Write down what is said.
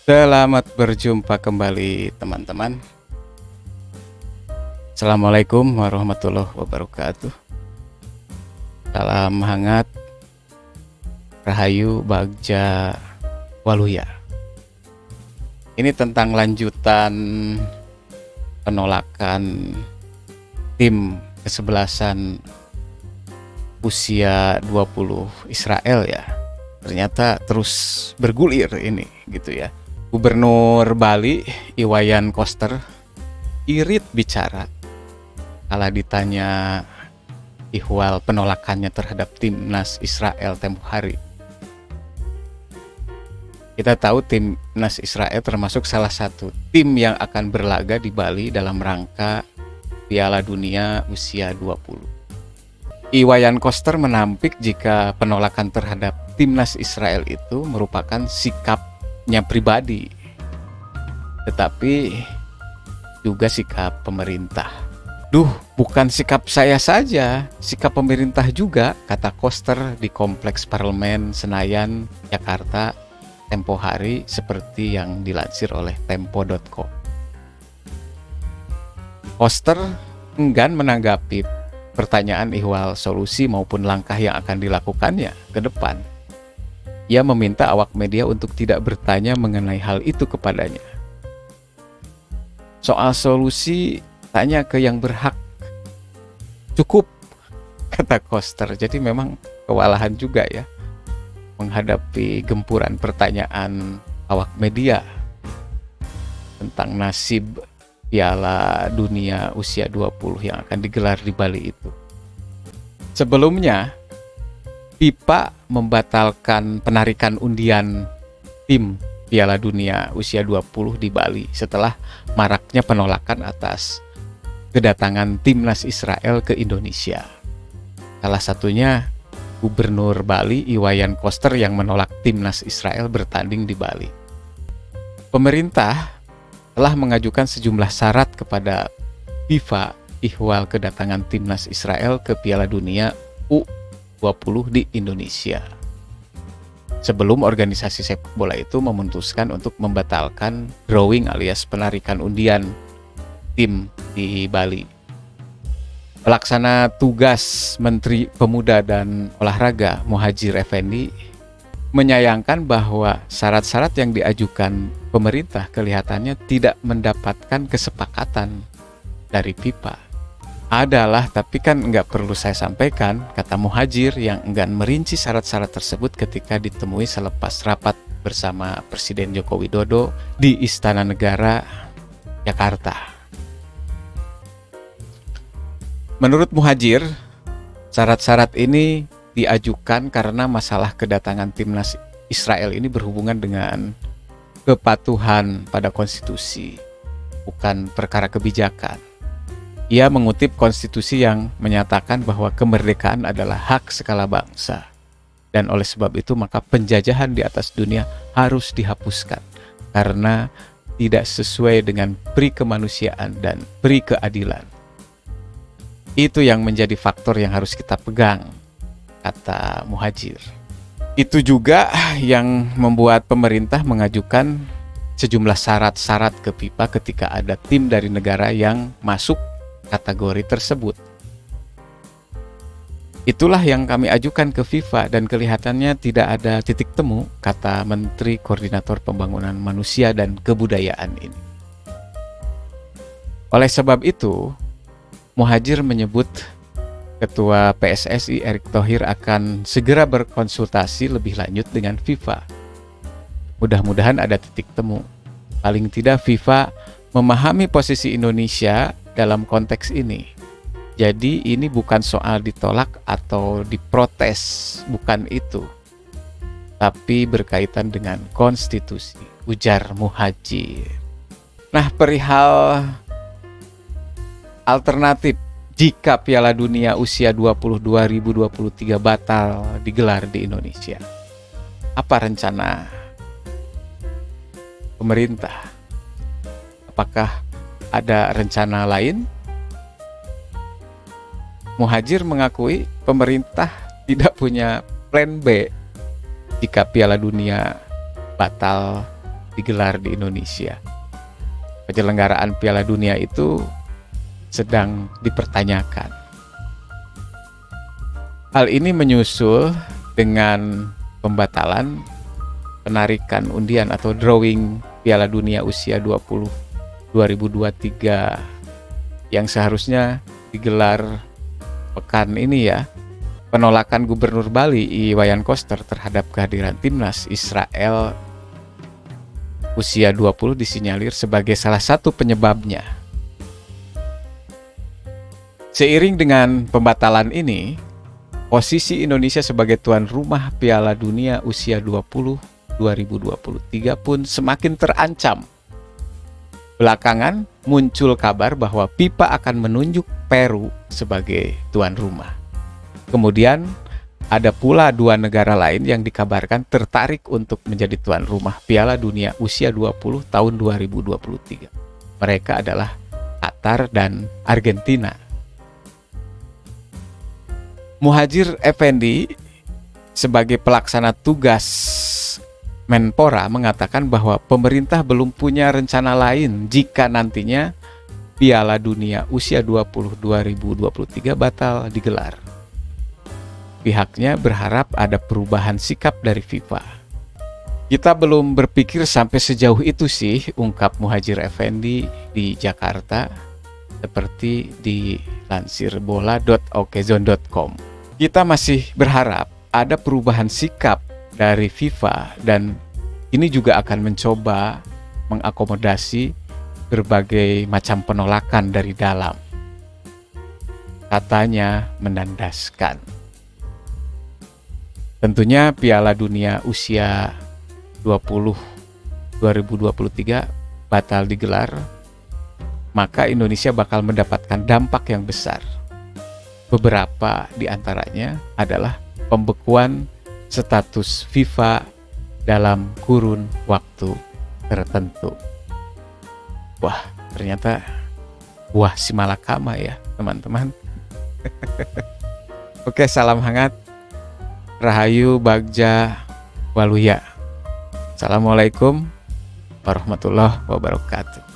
Selamat berjumpa kembali teman-teman. Assalamualaikum warahmatullahi wabarakatuh. Salam hangat, Rahayu, Bagja, Waluya. Ini tentang lanjutan penolakan tim kesebelasan usia 20 Israel ya. Ternyata terus bergulir ini gitu ya. Gubernur Bali, Iwayan Koster, irit bicara kala ditanya ihwal penolakannya terhadap timnas Israel tempo hari. Kita tahu timnas Israel termasuk salah satu tim yang akan berlaga di Bali dalam rangka Piala Dunia usia 20. Iwayan Koster menampik jika penolakan terhadap timnas Israel itu merupakan sikapnya pribadi, tetapi juga sikap pemerintah. Bukan sikap saya saja, sikap pemerintah juga, kata Koster di Kompleks Parlemen Senayan, Jakarta, tempo hari seperti yang dilansir oleh tempo.com. Koster enggan menanggapi pertanyaan ihwal solusi maupun langkah yang akan dilakukannya ke depan. Ia meminta awak media untuk tidak bertanya mengenai hal itu kepadanya. Soal solusi, tanya ke yang berhak. Cukup, kata Koster. Jadi memang kewalahan juga ya menghadapi gempuran pertanyaan awak media tentang nasib Piala Dunia usia 20 yang akan digelar di Bali itu. Sebelumnya, FIFA membatalkan penarikan undian tim Piala Dunia usia 20 di Bali setelah maraknya penolakan atas kedatangan timnas Israel ke Indonesia. Salah satunya Gubernur Bali Iwayan Koster yang menolak timnas Israel bertanding di Bali. Pemerintah telah mengajukan sejumlah syarat kepada FIFA ihwal kedatangan timnas Israel ke Piala Dunia U20 di Indonesia. Sebelum organisasi sepak bola itu memutuskan untuk membatalkan drawing alias penarikan undian tim di Bali. Pelaksana tugas Menteri Pemuda dan Olahraga Muhadjir Effendi menyayangkan bahwa syarat-syarat yang diajukan pemerintah kelihatannya tidak mendapatkan kesepakatan dari FIFA. Tapi kan nggak perlu saya sampaikan, kata Muhadjir yang enggan merinci syarat-syarat tersebut ketika ditemui selepas rapat bersama Presiden Joko Widodo di Istana Negara, Jakarta. Menurut Muhadjir, syarat-syarat ini diajukan karena masalah kedatangan timnas Israel ini berhubungan dengan kepatuhan pada konstitusi, bukan perkara kebijakan. Ia mengutip konstitusi yang menyatakan bahwa kemerdekaan adalah hak segala bangsa. Dan oleh sebab itu maka penjajahan di atas dunia harus dihapuskan karena tidak sesuai dengan pri kemanusiaan dan pri keadilan. Itu yang menjadi faktor yang harus kita pegang, kata Muhadjir. Itu juga yang membuat pemerintah mengajukan sejumlah syarat-syarat ke FIFA ketika ada tim dari negara yang masuk kategori tersebut. Itulah yang kami ajukan ke FIFA dan kelihatannya tidak ada titik temu, kata Menteri Koordinator Pembangunan Manusia dan Kebudayaan ini. Oleh sebab itu, Muhadjir menyebut Ketua PSSI Erick Thohir akan segera berkonsultasi lebih lanjut dengan FIFA. Mudah-mudahan ada titik temu. Paling tidak FIFA memahami posisi Indonesia dalam konteks ini. Jadi ini bukan soal ditolak atau diprotes, bukan itu. Tapi berkaitan dengan konstitusi, ujar Muhadjir. Nah, perihal alternatif jika Piala Dunia usia 20 2023 batal digelar di Indonesia. Apa rencana pemerintah? Apakah ada rencana lain? Muhadjir mengakui pemerintah tidak punya plan B jika Piala Dunia batal digelar di Indonesia. Penyelenggaraan Piala Dunia itu sedang dipertanyakan. Hal ini menyusul dengan pembatalan penarikan undian atau drawing Piala Dunia usia 20 2023 yang seharusnya digelar pekan ini ya. Penolakan Gubernur Bali Iwayan Koster terhadap kehadiran timnas Israel usia 20 disinyalir sebagai salah satu penyebabnya. Seiring dengan pembatalan ini, posisi Indonesia sebagai tuan rumah Piala Dunia usia 20 2023 pun semakin terancam. Belakangan muncul kabar bahwa FIFA akan menunjuk Peru sebagai tuan rumah. Kemudian ada pula 2 negara lain yang dikabarkan tertarik untuk menjadi tuan rumah Piala Dunia usia 20 tahun 2023. Mereka adalah Qatar dan Argentina. Muhadjir Effendi sebagai pelaksana tugas Menpora mengatakan bahwa pemerintah belum punya rencana lain jika nantinya Piala Dunia usia 20 2023 batal digelar. Pihaknya berharap ada perubahan sikap dari FIFA. Kita belum berpikir sampai sejauh itu sih, ungkap Muhadjir Effendi di Jakarta, seperti dilansir bola.okezone.com. Kita masih berharap ada perubahan sikap dari FIFA dan ini juga akan mencoba mengakomodasi berbagai macam penolakan dari dalam. Katanya menandaskan. Tentunya Piala Dunia usia 20 2023 batal digelar, maka Indonesia bakal mendapatkan dampak yang besar. Beberapa di antaranya adalah pembekuan status FIFA dalam kurun waktu tertentu. Wah, ternyata buah si malakama ya, teman-teman. Oke, salam hangat. Rahayu Bagja Waluya. Assalamualaikum warahmatullahi wabarakatuh.